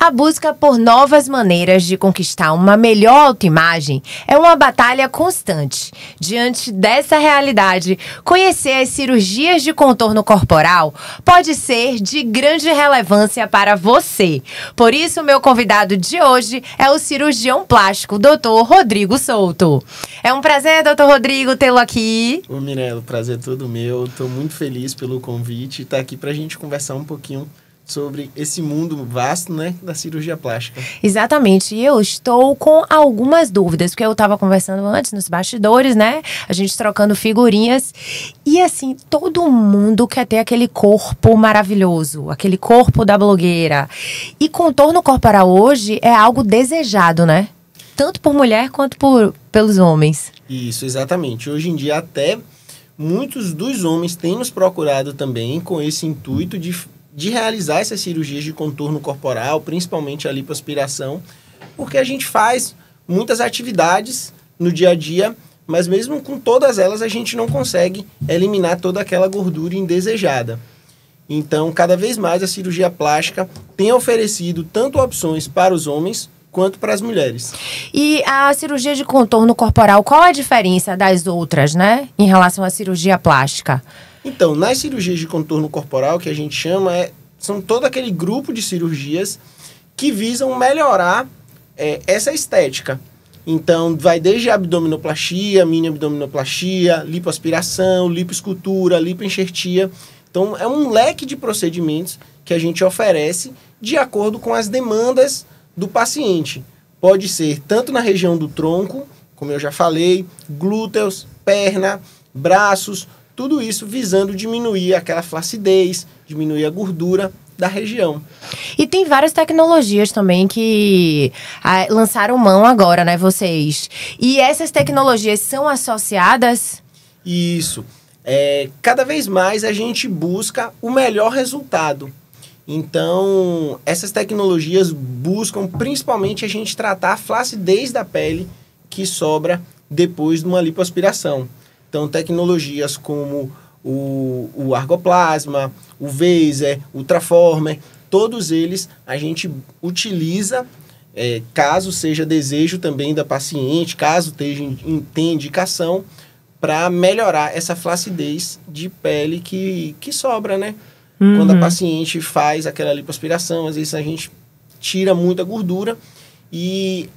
A busca por novas maneiras de conquistar uma melhor autoimagem é uma batalha constante. Diante dessa realidade, conhecer as cirurgias de contorno corporal pode ser de grande relevância para você. Por isso, meu convidado de hoje é o cirurgião plástico, Dr. Rodrigo Souto. É um prazer, Dr. Rodrigo, tê-lo aqui. Ô Mirella, o prazer é todo meu. Estou muito feliz pelo convite e estar aqui para a gente conversar um pouquinho sobre esse mundo vasto, né, da cirurgia plástica. Exatamente. E eu estou com algumas dúvidas, porque eu estava conversando antes nos bastidores, né? A gente trocando figurinhas. E assim, todo mundo quer ter aquele corpo maravilhoso, aquele corpo da blogueira. E contorno corporal hoje é algo desejado, né? Tanto por mulher quanto pelos homens. Isso, exatamente. Hoje em dia até muitos dos homens têm nos procurado também com esse intuito de realizar essas cirurgias de contorno corporal, principalmente a lipoaspiração, porque a gente faz muitas atividades no dia a dia, mas mesmo com todas elas a gente não consegue eliminar toda aquela gordura indesejada. Então, cada vez mais a cirurgia plástica tem oferecido tanto opções para os homens quanto para as mulheres. E a cirurgia de contorno corporal, qual a diferença das outras, né, em relação à cirurgia plástica? Então, nas cirurgias de contorno corporal, que a gente chama, são todo aquele grupo de cirurgias que visam melhorar essa estética. Então, vai desde a abdominoplastia, mini abdominoplastia, lipoaspiração, lipoescultura, lipoenxertia. Então, é um leque de procedimentos que a gente oferece de acordo com as demandas do paciente. Pode ser tanto na região do tronco, como eu já falei, glúteos, perna, braços, tudo isso visando diminuir aquela flacidez, diminuir a gordura da região. E tem várias tecnologias também que lançaram mão agora, né, vocês? E essas tecnologias são associadas? Isso. Cada vez mais a gente busca o melhor resultado. Então, essas tecnologias buscam principalmente a gente tratar a flacidez da pele que sobra depois de uma lipoaspiração. Então, tecnologias como o argoplasma, o Vaser, o Traformer, todos eles a gente utiliza, caso seja desejo também da paciente, caso tenha indicação, para melhorar essa flacidez de pele que sobra, né? Uhum. Quando a paciente faz aquela lipoaspiração, às vezes a gente tira muita gordura e,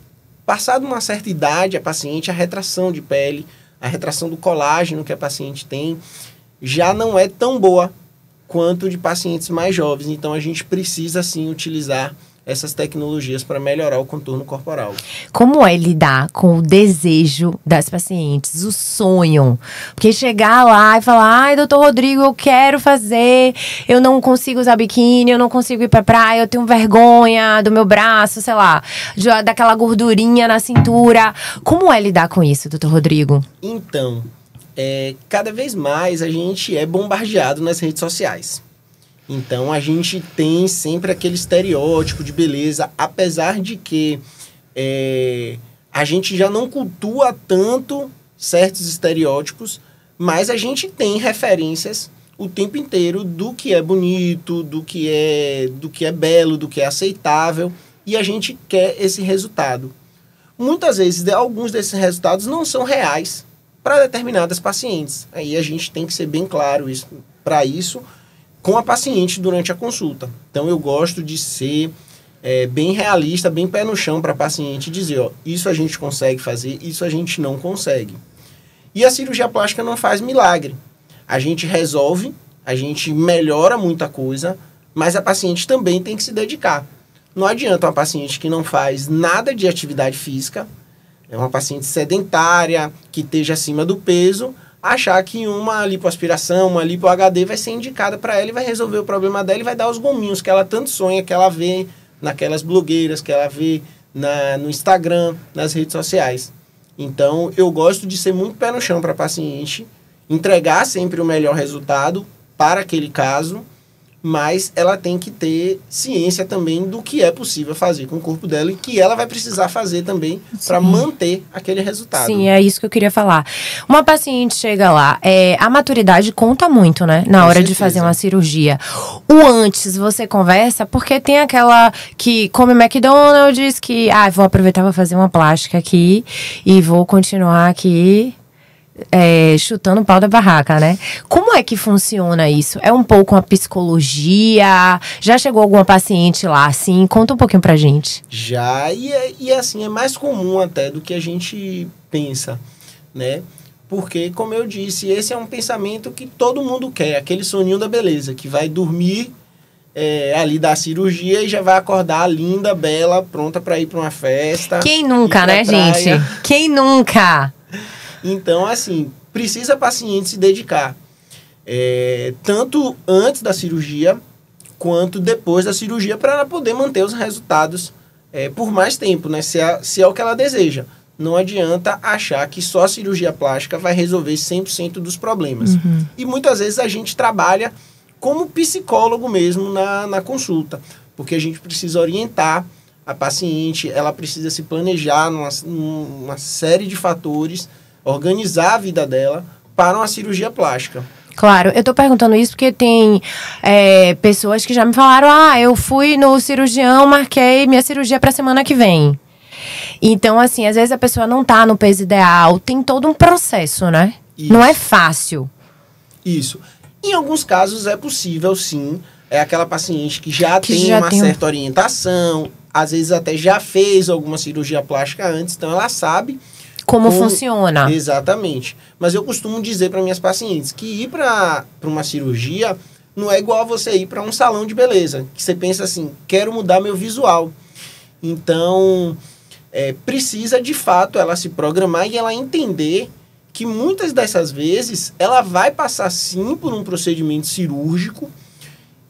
passado uma certa idade, a retração de pele, a retração do colágeno que a paciente tem, já não é tão boa quanto de pacientes mais jovens. Então, a gente precisa, sim, utilizar essas tecnologias para melhorar o contorno corporal. Como é lidar com o desejo das pacientes, o sonho? Porque chegar lá e falar, ai, doutor Rodrigo, eu quero fazer, eu não consigo usar biquíni, eu não consigo ir pra praia, eu tenho vergonha do meu braço, sei lá, daquela gordurinha na cintura. Como é lidar com isso, doutor Rodrigo? Então, cada vez mais a gente é bombardeado nas redes sociais. Então, a gente tem sempre aquele estereótipo de beleza, apesar de que a gente já não cultua tanto certos estereótipos, mas a gente tem referências o tempo inteiro do que é bonito, do que é belo, do que é aceitável, e a gente quer esse resultado. Muitas vezes, alguns desses resultados não são reais para determinadas pacientes. Aí a gente tem que ser bem claro para isso, com a paciente durante a consulta. Então, eu gosto de ser bem realista, bem pé no chão para a paciente dizer, ó, isso a gente consegue fazer, isso a gente não consegue. E a cirurgia plástica não faz milagre. A gente resolve, a gente melhora muita coisa, mas a paciente também tem que se dedicar. Não adianta uma paciente que não faz nada de atividade física, é uma paciente sedentária, que esteja acima do peso, achar que uma lipoaspiração, uma lipo HD vai ser indicada para ela e vai resolver o problema dela e vai dar os gominhos que ela tanto sonha, que ela vê naquelas blogueiras, que ela vê no Instagram, nas redes sociais. Então, eu gosto de ser muito pé no chão para a paciente, entregar sempre o melhor resultado para aquele caso, mas ela tem que ter ciência também do que é possível fazer com o corpo dela e que ela vai precisar fazer também para manter aquele resultado. Sim, é isso que eu queria falar. Uma paciente chega lá, a maturidade conta muito, né? Na hora de fazer uma cirurgia. O antes você conversa, porque tem aquela que come McDonald's, que vou aproveitar para fazer uma plástica aqui e vou continuar aqui chutando o pau da barraca, né? Como é que funciona isso? É um pouco uma psicologia? Já chegou alguma paciente lá, assim? Conta um pouquinho pra gente. Já, e assim, é mais comum até do que a gente pensa, né? Porque, como eu disse, esse é um pensamento que todo mundo quer, aquele soninho da beleza, que vai dormir ali da cirurgia e já vai acordar linda, bela, pronta para ir para uma festa. Quem nunca, né, praia. gente? Quem nunca? Então, assim, precisa a paciente se dedicar, tanto antes da cirurgia quanto depois da cirurgia, para ela poder manter os resultados por mais tempo, né? Se é o que ela deseja. Não adianta achar que só a cirurgia plástica vai resolver 100% dos problemas. Uhum. E muitas vezes a gente trabalha como psicólogo mesmo na consulta, porque a gente precisa orientar a paciente, ela precisa se planejar numa série de fatores, organizar a vida dela para uma cirurgia plástica. Claro, eu tô perguntando isso porque tem pessoas que já me falaram, eu fui no cirurgião, marquei minha cirurgia pra semana que vem. Então, assim, às vezes a pessoa não tá no peso ideal, tem todo um processo, né? Isso. Não é fácil. Isso. Em alguns casos é possível, sim. É aquela paciente que já tem uma certa orientação, às vezes até já fez alguma cirurgia plástica antes, então ela sabe como funciona. Exatamente. Mas eu costumo dizer para minhas pacientes que ir para uma cirurgia não é igual a você ir para um salão de beleza, que você pensa assim, quero mudar meu visual. Então, precisa de fato ela se programar e ela entender que muitas dessas vezes ela vai passar sim por um procedimento cirúrgico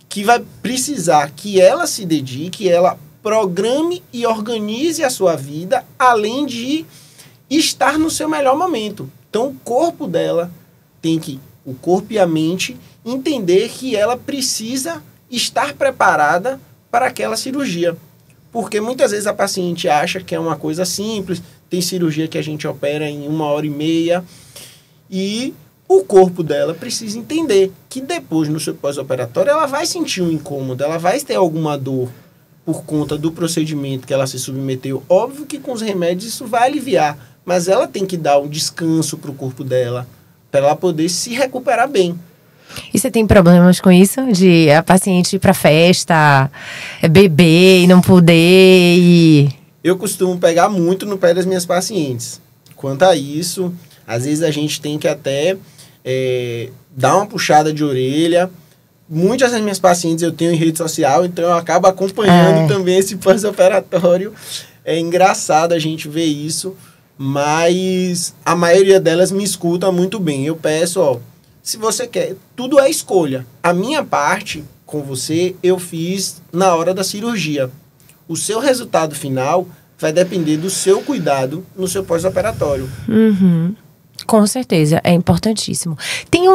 que vai precisar que ela se dedique, ela programe e organize a sua vida, além de estar no seu melhor momento. Então, o corpo dela o corpo e a mente, entender que ela precisa estar preparada para aquela cirurgia. Porque muitas vezes a paciente acha que é uma coisa simples, tem cirurgia que a gente opera em 1h30, e o corpo dela precisa entender que depois, no seu pós-operatório, ela vai sentir um incômodo, ela vai ter alguma dor por conta do procedimento que ela se submeteu. Óbvio que com os remédios isso vai aliviar, mas ela tem que dar um descanso para o corpo dela, para ela poder se recuperar bem. E você tem problemas com isso? De a paciente ir pra festa, beber e não poder Eu costumo pegar muito no pé das minhas pacientes. Quanto a isso, às vezes a gente tem que até dar uma puxada de orelha. Muitas das minhas pacientes eu tenho em rede social, então eu acabo acompanhando também esse pós-operatório. É engraçado a gente ver isso, mas a maioria delas me escuta muito bem. Eu peço, se você quer, tudo é escolha. A minha parte com você, eu fiz na hora da cirurgia. O seu resultado final vai depender do seu cuidado no seu pós-operatório. Uhum. Com certeza, é importantíssimo. Tem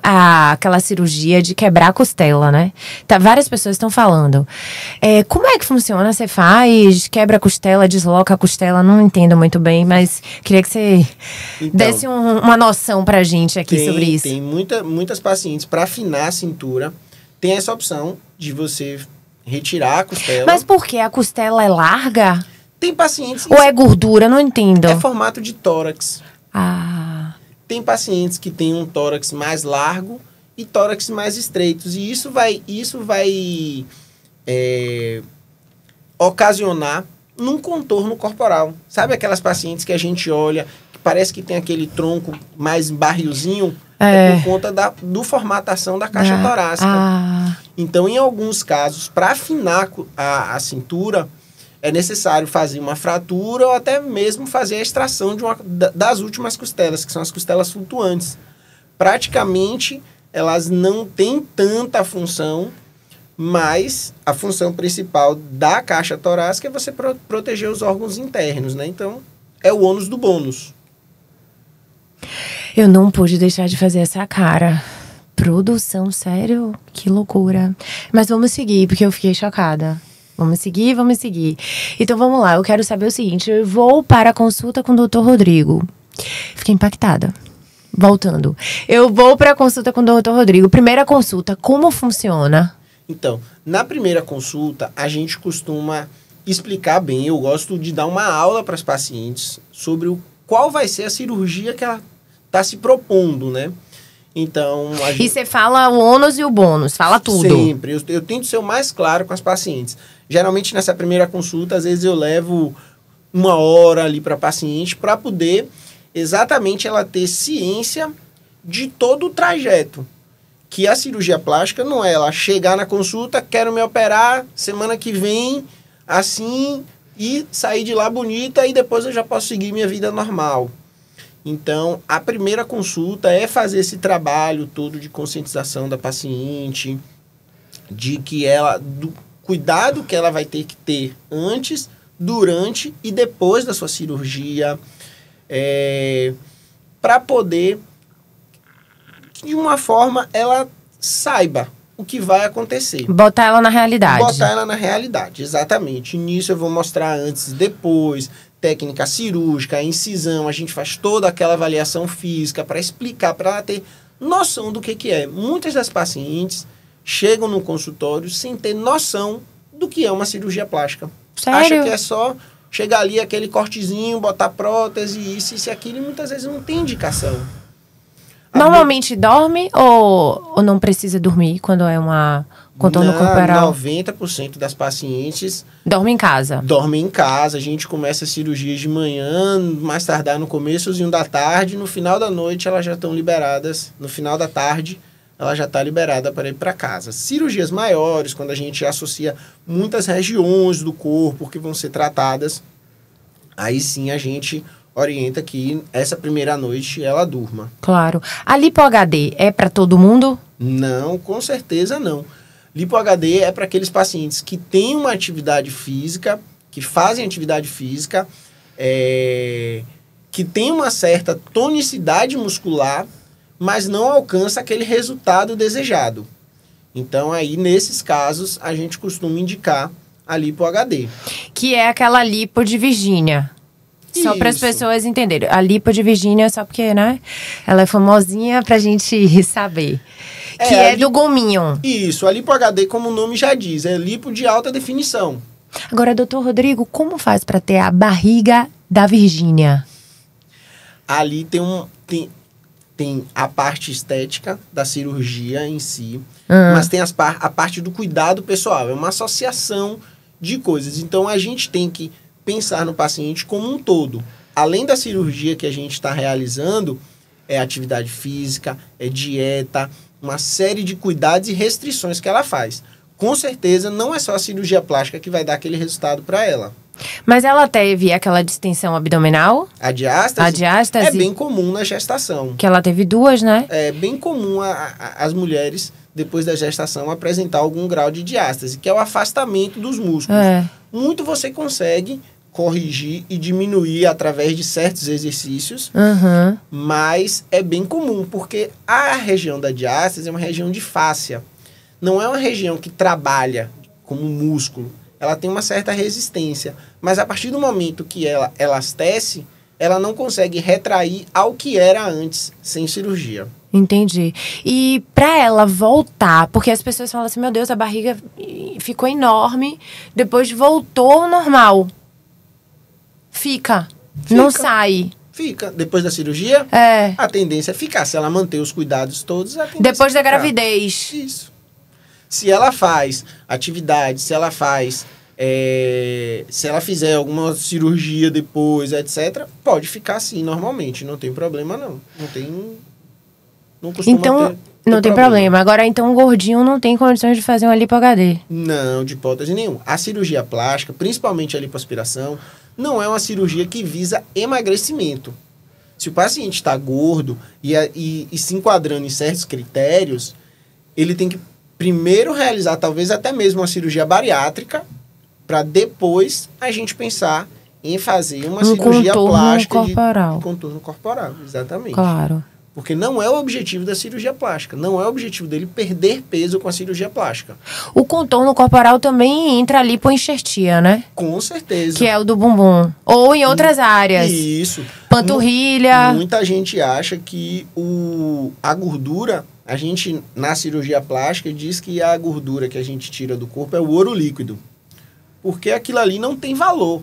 aquela cirurgia de quebrar a costela, né? Várias pessoas estão falando. Como é que funciona? Você faz, quebra a costela, desloca a costela? Não entendo muito bem, mas queria que você desse uma noção pra gente aqui sobre isso. Tem muitas pacientes, para afinar a cintura, tem essa opção de você retirar a costela. Mas por quê? A costela é larga? Tem pacientes... Ou é gordura? Não entendo. É formato de tórax. Tem pacientes que têm um tórax mais largo e tórax mais estreitos. E isso vai ocasionar num contorno corporal. Sabe aquelas pacientes que a gente olha, que parece que tem aquele tronco mais barrilzinho? Por conta da formatação da caixa torácica. Então, em alguns casos, para afinar a cintura, é necessário fazer uma fratura ou até mesmo fazer a extração das últimas costelas, que são as costelas flutuantes. Praticamente, elas não têm tanta função, mas a função principal da caixa torácica é você proteger os órgãos internos, né? Então, é o ônus do bônus. Eu não pude deixar de fazer essa cara. Produção, sério? Que loucura. Mas vamos seguir, porque eu fiquei chocada. Vamos seguir. Então vamos lá, eu quero saber o seguinte. Eu vou para a consulta com o Dr. Rodrigo. Fiquei impactada. Voltando. Eu vou para a consulta com o Dr. Rodrigo. Primeira consulta, como funciona? Então, na primeira consulta, a gente costuma explicar bem. Eu gosto de dar uma aula para as pacientes sobre qual vai ser a cirurgia que ela está se propondo, né? Então, E você fala o ônus e o bônus, fala tudo. Sempre. Eu tento ser o mais claro com as pacientes. Geralmente, nessa primeira consulta, às vezes eu levo 1 hora ali para a paciente para poder exatamente ela ter ciência de todo o trajeto. Que a cirurgia plástica não é ela chegar na consulta, quero me operar, semana que vem, assim, e sair de lá bonita e depois eu já posso seguir minha vida normal. Então, a primeira consulta é fazer esse trabalho todo de conscientização da paciente, de que do cuidado que ela vai ter que ter antes, durante e depois da sua cirurgia, para poder, de uma forma, ela saiba o que vai acontecer. Botar ela na realidade. Botar ela na realidade, exatamente. Nisso eu vou mostrar antes e depois, técnica cirúrgica, incisão, a gente faz toda aquela avaliação física para explicar, para ela ter noção do que é. Muitas das pacientes chegam no consultório sem ter noção do que é uma cirurgia plástica. Sério? Acha que é só chegar ali, aquele cortezinho, botar prótese, isso e aquilo, e muitas vezes não tem indicação. Normalmente dorme ou não precisa dormir quando é uma contorno corporal? 90% das pacientes dorme em casa. Dormem em casa. A gente começa as cirurgias de manhã, mais tardar no começozinho da tarde. No final da noite, elas já estão liberadas. No final da tarde, ela já está liberada para ir para casa. Cirurgias maiores, quando a gente associa muitas regiões do corpo que vão ser tratadas, aí sim a gente orienta que essa primeira noite ela durma. Claro. A lipo HD é para todo mundo? Não, com certeza não. Lipo HD é para aqueles pacientes que têm uma atividade física, que fazem atividade física, que tem uma certa tonicidade muscular, mas não alcança aquele resultado desejado. Então, aí, nesses casos, a gente costuma indicar a Lipo HD. Que é aquela lipo de Virgínia. Só para as pessoas entenderem. A lipo de Virgínia, só porque, né? Ela é famosinha pra gente saber. Que é do gominho. Isso, a Lipo HD, como o nome já diz, é lipo de alta definição. Agora, doutor Rodrigo, como faz para ter a barriga da Virgínia? Ali tem a parte estética da cirurgia em si, mas tem a parte do cuidado pessoal. É uma associação de coisas. Então, a gente tem que pensar no paciente como um todo. Além da cirurgia que a gente está realizando, é atividade física, é dieta, uma série de cuidados e restrições que ela faz. Com certeza, não é só a cirurgia plástica que vai dar aquele resultado para ela. Mas ela teve aquela distensão abdominal? A diástase? A diástase é bem comum na gestação. Que ela teve 2, né? É bem comum as mulheres, depois da gestação, apresentar algum grau de diástase, que é o afastamento dos músculos. Muito você consegue corrigir e diminuir através de certos exercícios, mas é bem comum, porque a região da diástase é uma região de fáscia. Não é uma região que trabalha como músculo. Ela tem uma certa resistência, mas a partir do momento que ela elastece, ela não consegue retrair ao que era antes, sem cirurgia. Entendi. E pra ela voltar, porque as pessoas falam assim, meu Deus, a barriga ficou enorme, depois voltou ao normal. Fica. Não sai. Fica. Depois da cirurgia, a tendência é ficar. Se ela manter os cuidados todos, a tendência depois da ficar. gravidez. Isso. Se ela faz atividade, se ela fizer alguma cirurgia depois, etc., pode ficar assim normalmente. Não tem problema, não. Não costuma então, não tem problema. Agora, então, o gordinho não tem condições de fazer uma lipo HD? Não, de hipótese nenhuma. A cirurgia plástica, principalmente a lipoaspiração, não é uma cirurgia que visa emagrecimento. Se o paciente está gordo e se enquadrando em certos critérios, ele tem que primeiro realizar talvez até mesmo uma cirurgia bariátrica, para depois a gente pensar em fazer uma cirurgia plástica corporal. de contorno corporal, exatamente. Claro. Porque não é o objetivo da cirurgia plástica. Não é o objetivo dele perder peso com a cirurgia plástica. O contorno corporal também entra ali por enxertia, né? Com certeza. Que é o do bumbum. Ou em outras áreas. Isso. Panturrilha. Muita gente acha que a gordura... A gente, na cirurgia plástica, diz que a gordura que a gente tira do corpo é o ouro líquido. Porque aquilo ali não tem valor.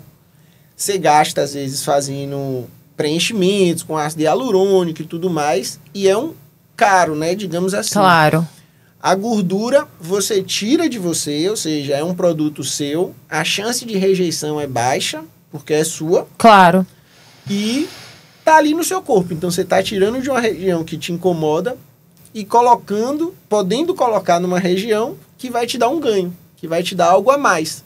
Você gasta, às vezes, fazendo preenchimentos com ácido hialurônico e tudo mais, e é um caro, né? Digamos assim. Claro. A gordura você tira de você, ou seja, é um produto seu, a chance de rejeição é baixa, porque é sua. Claro. E tá ali no seu corpo. Então você tá tirando de uma região que te incomoda e colocando, podendo colocar numa região que vai te dar um ganho, que vai te dar algo a mais.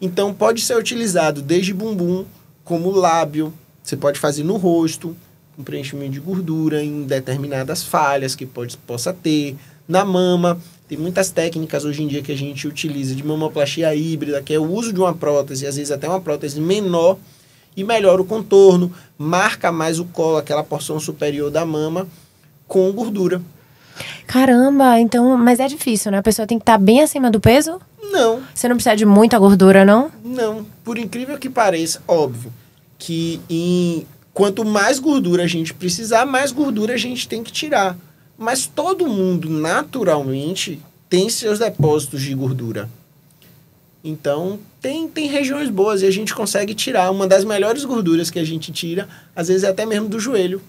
Então pode ser utilizado desde bumbum, como lábio, você pode fazer no rosto, com preenchimento de gordura em determinadas falhas que possa ter, na mama. Tem muitas técnicas hoje em dia que a gente utiliza de mamoplastia híbrida, que é o uso de uma prótese, às vezes até uma prótese menor, e melhora o contorno, marca mais o colo, aquela porção superior da mama, com gordura. Caramba, então, mas é difícil, né? A pessoa tem que estar bem acima do peso? Não. Você não precisa de muita gordura, não? Não. Por incrível que pareça, óbvio, que quanto mais gordura a gente precisar, mais gordura a gente tem que tirar. Mas todo mundo, naturalmente, tem seus depósitos de gordura. Então, tem regiões boas e a gente consegue tirar. Uma das melhores gorduras que a gente tira, às vezes é até mesmo do joelho.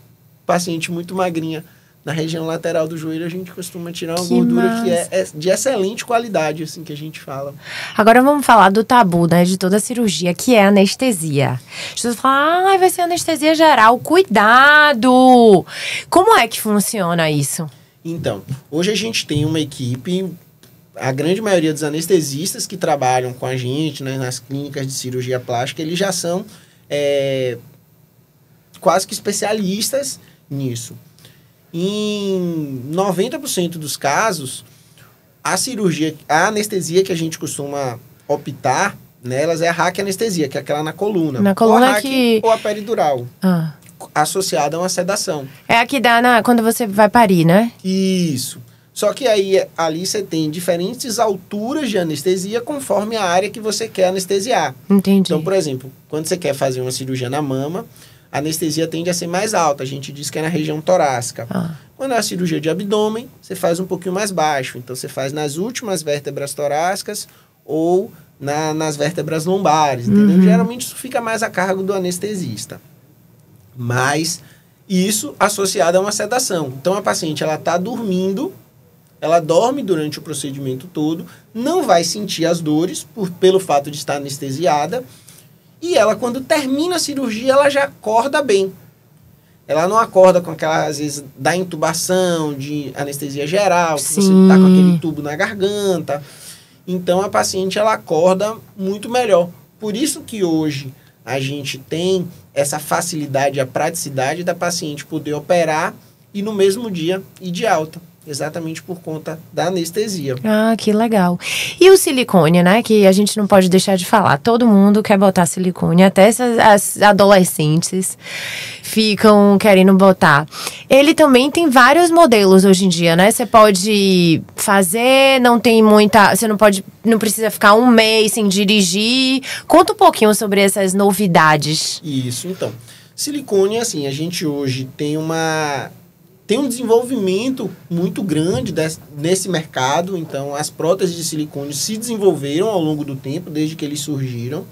Paciente muito magrinha. Na região lateral do joelho, a gente costuma tirar uma gordura que é de excelente qualidade, assim, que a gente fala. Agora vamos falar do tabu, né, de toda a cirurgia, que é a anestesia. As pessoas falam, vai ser anestesia geral. Cuidado! Como é que funciona isso? Então, hoje a gente tem uma equipe, a grande maioria dos anestesistas que trabalham com a gente, né, nas clínicas de cirurgia plástica, eles já são quase que especialistas nisso. Em 90% dos casos, a anestesia que a gente costuma optar nelas é a raquianestesia, que é aquela na coluna. Na coluna ou a peridural, associada a uma sedação. É a que dá quando você vai parir, né? Isso. Só que ali você tem diferentes alturas de anestesia conforme a área que você quer anestesiar. Entendi. Então, por exemplo, quando você quer fazer uma cirurgia na mama, a anestesia tende a ser mais alta. A gente diz que é na região torácica. Quando é a cirurgia de abdômen, você faz um pouquinho mais baixo. Então, você faz nas últimas vértebras torácicas ou nas vértebras lombares. Entendeu? Geralmente, isso fica mais a cargo do anestesista. Mas isso associado a uma sedação. Então, a paciente está dormindo, ela dorme durante o procedimento todo, não vai sentir as dores pelo fato de estar anestesiada. E ela, quando termina a cirurgia, ela já acorda bem. Ela não acorda com aquela, às vezes, da intubação, de anestesia geral, que você está com aquele tubo na garganta. Então, a paciente, ela acorda muito melhor. Por isso que hoje a gente tem essa facilidade, a praticidade da paciente poder operar e no mesmo dia ir de alta. Exatamente por conta da anestesia. Ah, que legal. E o silicone, né? Que a gente não pode deixar de falar. Todo mundo quer botar silicone. Até as adolescentes ficam querendo botar. Ele também tem vários modelos hoje em dia, né? Você pode fazer, não tem muita... Você não precisa ficar um mês sem dirigir. Conta um pouquinho sobre essas novidades. Isso, então. Silicone, assim, a gente hoje tem um desenvolvimento muito grande nesse mercado. Então, as próteses de silicone se desenvolveram ao longo do tempo, desde que eles surgiram.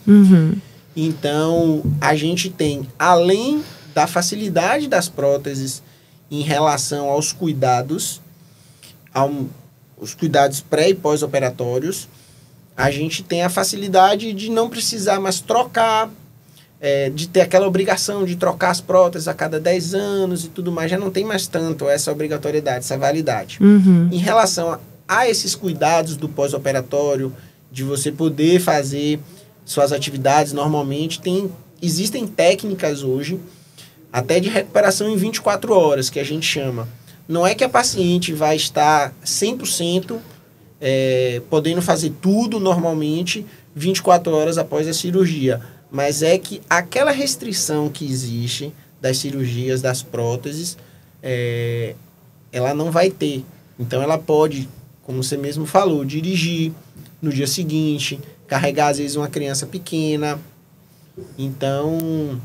Então, a gente tem, além da facilidade das próteses em relação aos cuidados, os cuidados pré- e pós-operatórios, a gente tem a facilidade de não precisar mais trocar, de ter aquela obrigação de trocar as próteses a cada 10 anos e tudo mais, já não tem mais tanto essa obrigatoriedade, essa validade. Em relação a esses cuidados do pós-operatório, de você poder fazer suas atividades normalmente, existem técnicas hoje, até de recuperação em 24 horas, que a gente chama. Não é que a paciente vai estar 100% podendo fazer tudo normalmente 24 horas após a cirurgia, mas é que aquela restrição que existe das cirurgias, das próteses, ela não vai ter. Então, ela pode, como você mesmo falou, dirigir no dia seguinte, carregar, às vezes, uma criança pequena. Então,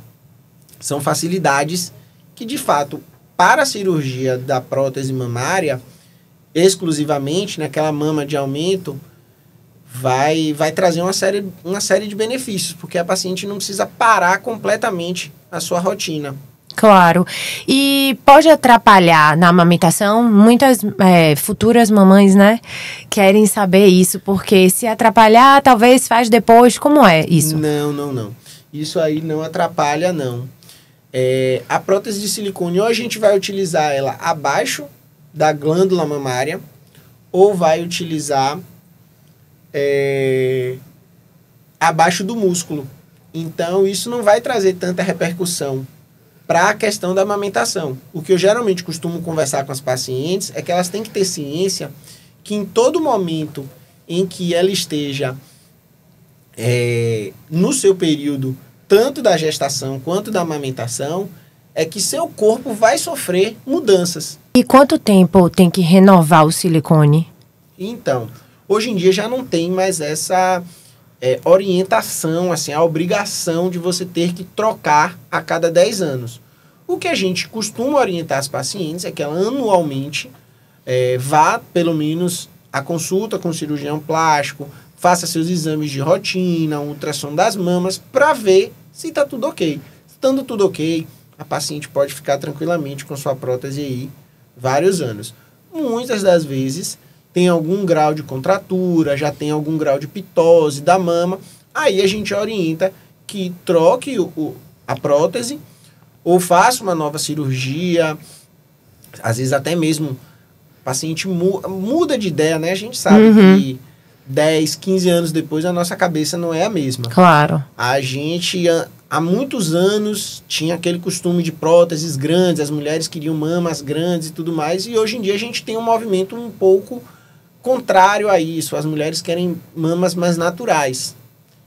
são facilidades que, de fato, para a cirurgia da prótese mamária, exclusivamente, naquela mama de aumento, vai trazer uma série de benefícios, porque a paciente não precisa parar completamente a sua rotina. Claro. E pode atrapalhar na amamentação? Muitas futuras mamães, né, querem saber isso, porque se atrapalhar, talvez faz depois. Como é isso? Não. Isso aí não atrapalha, não. A prótese de silicone, ou a gente vai utilizar ela abaixo da glândula mamária, ou vai utilizar abaixo do músculo. Então, isso não vai trazer tanta repercussão para a questão da amamentação. O que eu geralmente costumo conversar com as pacientes é que elas têm que ter ciência que em todo momento em que ela esteja no seu período, tanto da gestação quanto da amamentação, é que seu corpo vai sofrer mudanças. E quanto tempo tem que renovar o silicone? Então, hoje em dia já não tem mais essa orientação, assim, a obrigação de você ter que trocar a cada 10 anos. O que a gente costuma orientar as pacientes é que ela anualmente vá, pelo menos, à consulta com o cirurgião plástico, faça seus exames de rotina, um ultrassom das mamas, para ver se está tudo ok. Estando tudo ok, a paciente pode ficar tranquilamente com sua prótese aí vários anos. Muitas das vezes tem algum grau de contratura, já tem algum grau de pitose da mama, aí a gente orienta que troque a prótese ou faça uma nova cirurgia. Às vezes até mesmo o paciente muda de ideia, né? A gente sabe que 10, 15 anos depois a nossa cabeça não é a mesma. Claro. A gente, há muitos anos, tinha aquele costume de próteses grandes, as mulheres queriam mamas grandes e tudo mais, e hoje em dia a gente tem um movimento um pouco contrário a isso. As mulheres querem mamas mais naturais.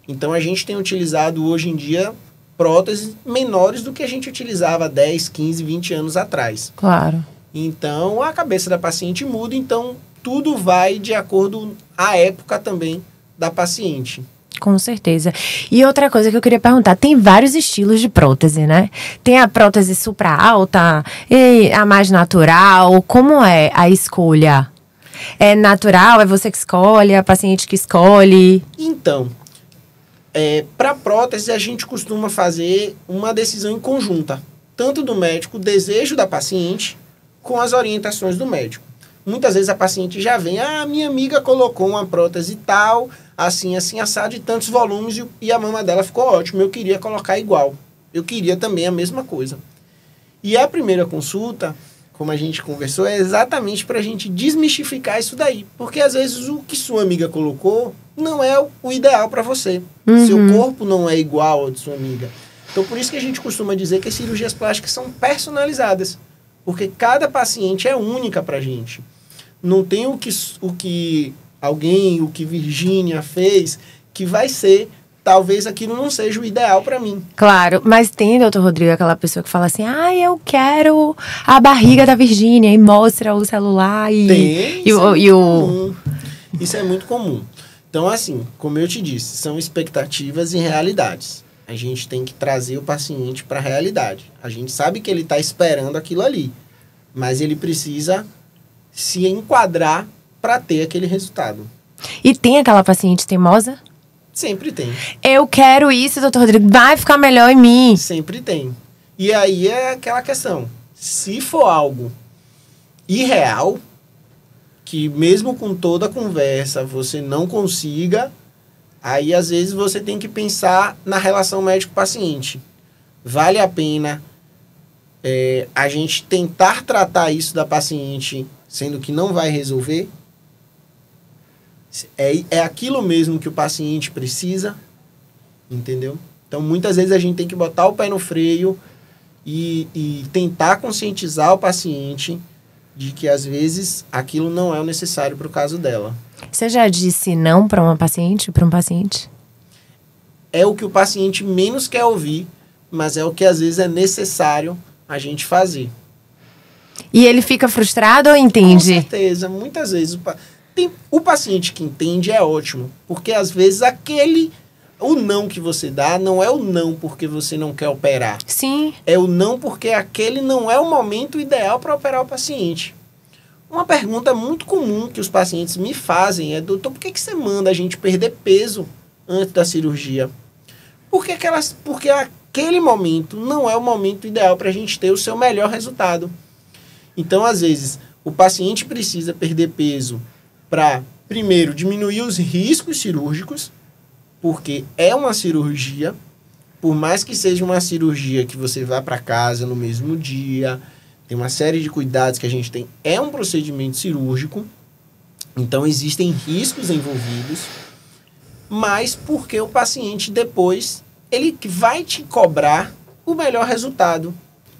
Então a gente tem utilizado hoje em dia próteses menores do que a gente utilizava 10, 15, 20 anos atrás. Claro. Então a cabeça da paciente muda, então tudo vai de acordo à época também da paciente. Com certeza. E outra coisa que eu queria perguntar, tem vários estilos de prótese, né? Tem a prótese supra alta, e a mais natural. Como é a escolha? É natural? É você que escolhe? É a paciente que escolhe? Então, para prótese a gente costuma fazer uma decisão em conjunta, tanto do médico, o desejo da paciente, com as orientações do médico. Muitas vezes a paciente já vem, minha amiga colocou uma prótese tal, assim, assado, de tantos volumes, e a mama dela ficou ótima, eu queria colocar igual. Eu queria também a mesma coisa. E a primeira consulta, como a gente conversou, é exatamente para a gente desmistificar isso daí. Porque às vezes o que sua amiga colocou não é o ideal para você. Seu corpo não é igual ao de sua amiga. Então por isso que a gente costuma dizer que as cirurgias plásticas são personalizadas. Porque cada paciente é única para a gente. Não tem o que Virgínia fez, que vai ser, talvez aquilo não seja o ideal para mim. Claro, mas tem, doutor Rodrigo, aquela pessoa que fala assim, eu quero a barriga da Virgínia, e mostra o celular e... Isso é muito comum. Então, assim, como eu te disse, são expectativas e realidades. A gente tem que trazer o paciente para a realidade. A gente sabe que ele está esperando aquilo ali, mas ele precisa se enquadrar para ter aquele resultado. E tem aquela paciente teimosa? Sempre tem. Eu quero isso, doutor Rodrigo, vai ficar melhor em mim. Sempre tem. E aí é aquela questão. Se for algo irreal, que mesmo com toda a conversa você não consiga, aí às vezes você tem que pensar na relação médico-paciente. Vale a pena a gente tentar tratar isso da paciente, sendo que não vai resolver? É aquilo mesmo que o paciente precisa, entendeu? Então, muitas vezes a gente tem que botar o pé no freio e tentar conscientizar o paciente de que, às vezes, aquilo não é o necessário para o caso dela. Você já disse não para uma paciente, para um paciente? É o que o paciente menos quer ouvir, mas é o que, às vezes, é necessário a gente fazer. E ele fica frustrado ou Com entende? certeza, muitas vezes o paciente que entende é ótimo, porque às vezes o não que você dá não é o não porque você não quer operar. Sim. É o não porque aquele não é o momento ideal para operar o paciente. Uma pergunta muito comum que os pacientes me fazem é: doutor, por que você manda a gente perder peso antes da cirurgia? Porque aquele momento não é o momento ideal para a gente ter o seu melhor resultado. Então, às vezes, o paciente precisa perder peso para, primeiro, diminuir os riscos cirúrgicos, porque é uma cirurgia, por mais que seja uma cirurgia que você vá para casa no mesmo dia, tem uma série de cuidados que a gente tem, é um procedimento cirúrgico, então existem riscos envolvidos, mas porque o paciente depois, ele vai te cobrar o melhor resultado.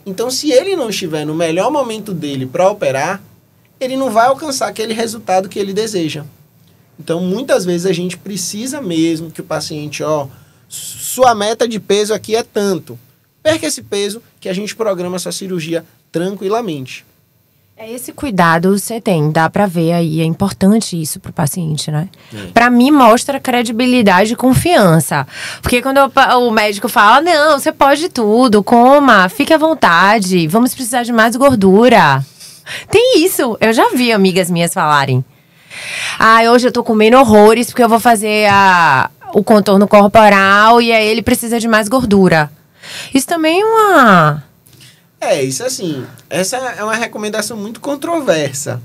Então, se ele não estiver no melhor momento dele para operar, ele não vai alcançar aquele resultado que ele deseja. Então, muitas vezes a gente precisa mesmo que o paciente, sua meta de peso aqui é tanto. Perca esse peso que a gente programa sua cirurgia tranquilamente. Esse cuidado você tem, dá pra ver aí, é importante isso pro paciente, né? Pra mim, mostra credibilidade e confiança. Porque quando o médico fala, não, você pode tudo, coma, fique à vontade, vamos precisar de mais gordura. Tem isso, eu já vi amigas minhas falarem. Hoje eu tô comendo horrores porque eu vou fazer o contorno corporal e aí ele precisa de mais gordura. Isso também é uma... Isso assim, essa é uma recomendação muito controversa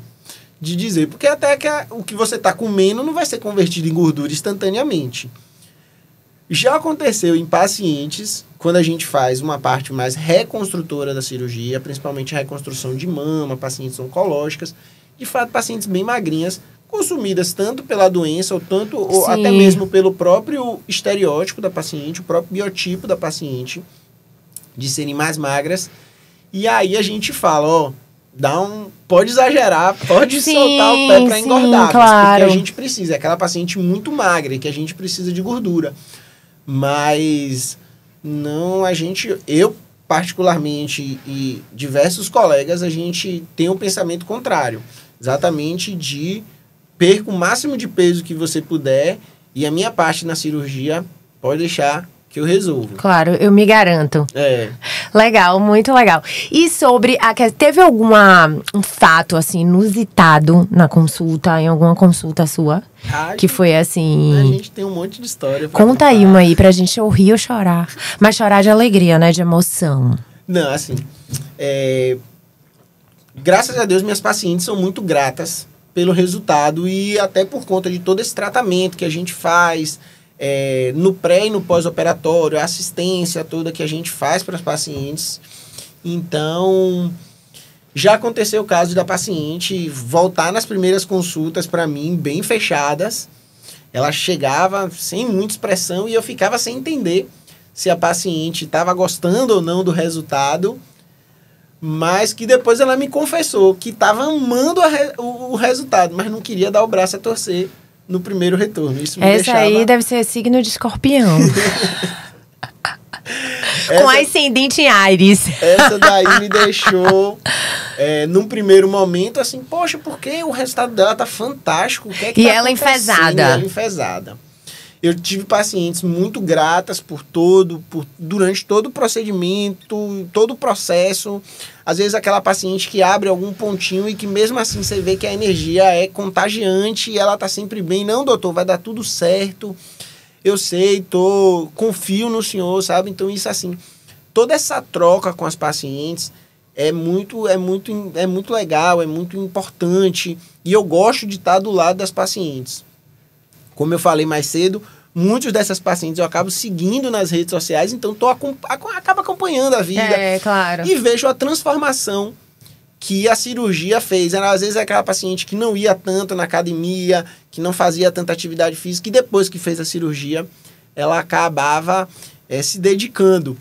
de dizer, porque até que o que você está comendo não vai ser convertido em gordura instantaneamente. Já aconteceu em pacientes, quando a gente faz uma parte mais reconstrutora da cirurgia, principalmente a reconstrução de mama, pacientes oncológicas, de fato, pacientes bem magrinhas, consumidas tanto pela doença ou até mesmo pelo próprio estereótipo da paciente, o próprio biotipo da paciente, de serem mais magras. E aí a gente fala, pode exagerar, pode soltar o pé para engordar, claro. Porque a gente precisa, é aquela paciente muito magra e que a gente precisa de gordura. Mas não, eu particularmente e diversos colegas, a gente tem um pensamento contrário, exatamente de perca o máximo de peso que você puder e a minha parte na cirurgia pode deixar que eu resolvo. Claro, eu me garanto. Legal, muito legal. E sobre teve um fato assim inusitado na consulta, em alguma consulta sua? Que foi assim... A gente tem um monte de história pra contar. Conta aí uma aí pra gente ou rir ou chorar. Mas chorar de alegria, né? De emoção. Não, assim... Graças a Deus, minhas pacientes são muito gratas pelo resultado e até por conta de todo esse tratamento que a gente faz... no pré e no pós-operatório, a assistência toda que a gente faz para os pacientes. Então, já aconteceu o caso da paciente voltar nas primeiras consultas para mim, bem fechadas. Ela chegava sem muita expressão e eu ficava sem entender se a paciente estava gostando ou não do resultado, mas que depois ela me confessou que estava amando o resultado, mas não queria dar o braço a torcer no primeiro retorno. Isso me deixava... aí deve ser signo de escorpião. Com ascendente em Áries. Essa daí me deixou, num primeiro momento, assim, poxa, porque o resultado dela tá fantástico. O que é que e tá ela enfesada. E ela enfesada. Eu tive pacientes muito gratas durante todo o procedimento, todo o processo. Às vezes aquela paciente que abre algum pontinho e que mesmo assim você vê que a energia é contagiante e ela tá sempre bem. Não, doutor, vai dar tudo certo. Eu sei, confio no senhor, sabe? Então isso assim, toda essa troca com as pacientes é muito legal, é muito importante. E eu gosto de estar do lado das pacientes. Como eu falei mais cedo, muitas dessas pacientes eu acabo seguindo nas redes sociais, então acabo acompanhando a vida. Claro. E vejo a transformação que a cirurgia fez. Às vezes é aquela paciente que não ia tanto na academia, que não fazia tanta atividade física, e depois que fez a cirurgia, ela acabava se dedicando.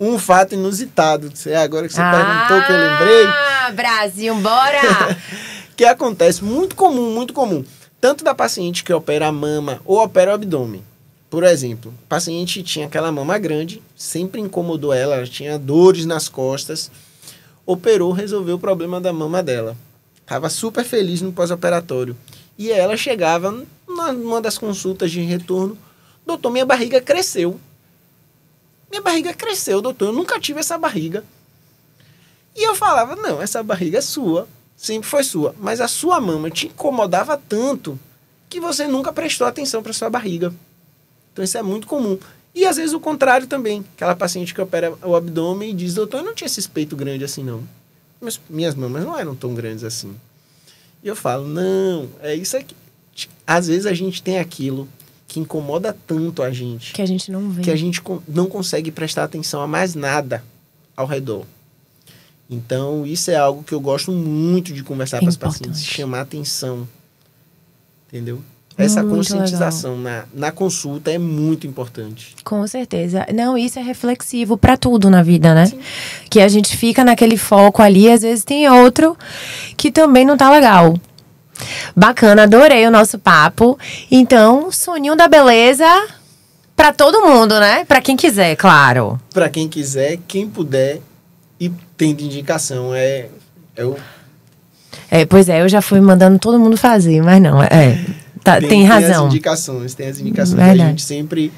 Um fato inusitado, agora que você perguntou, que eu lembrei. Brasil, bora! Que acontece, muito comum. Tanto da paciente que opera a mama ou opera o abdômen. Por exemplo, a paciente tinha aquela mama grande, sempre incomodou ela tinha dores nas costas. operou, resolveu o problema da mama dela. Tava super feliz no pós-operatório. E ela chegava numa das consultas de retorno, doutor, minha barriga cresceu. Minha barriga cresceu, doutor, eu nunca tive essa barriga. E eu falava, não, essa barriga é sua, sempre foi sua. Mas a sua mama te incomodava tanto que você nunca prestou atenção para sua barriga. Então isso é muito comum. E às vezes o contrário também. Aquela paciente que opera o abdômen e diz, doutor, eu não tinha esse peito grande assim não. Minhas mamas não eram tão grandes assim. E eu falo, não, é isso aqui. Às vezes a gente tem aquilo que incomoda tanto a gente. Que a gente não vê. Que a gente não consegue prestar atenção a mais nada ao redor. Então, isso é algo que eu gosto muito de conversar com as pacientes. Chamar atenção. Entendeu? Essa conscientização na consulta é muito importante. Com certeza. Não, isso é reflexivo para tudo na vida, né? Sim. Que a gente fica naquele foco ali, às vezes tem outro que também não tá legal. Bacana, adorei o nosso papo. Então, soninho da beleza para todo mundo, né? Para quem quiser, claro. Para quem quiser, quem puder e tendo indicação. Pois é, eu já fui mandando todo mundo fazer, mas não, tem razão. Tem as indicações. A gente sempre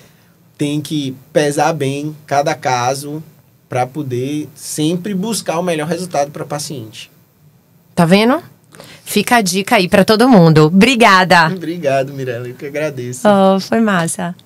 tem que pesar bem cada caso para poder sempre buscar o melhor resultado para o paciente. Tá vendo? Fica a dica aí para todo mundo. Obrigada. Obrigado, Mirella. Eu que agradeço. Oh, foi massa.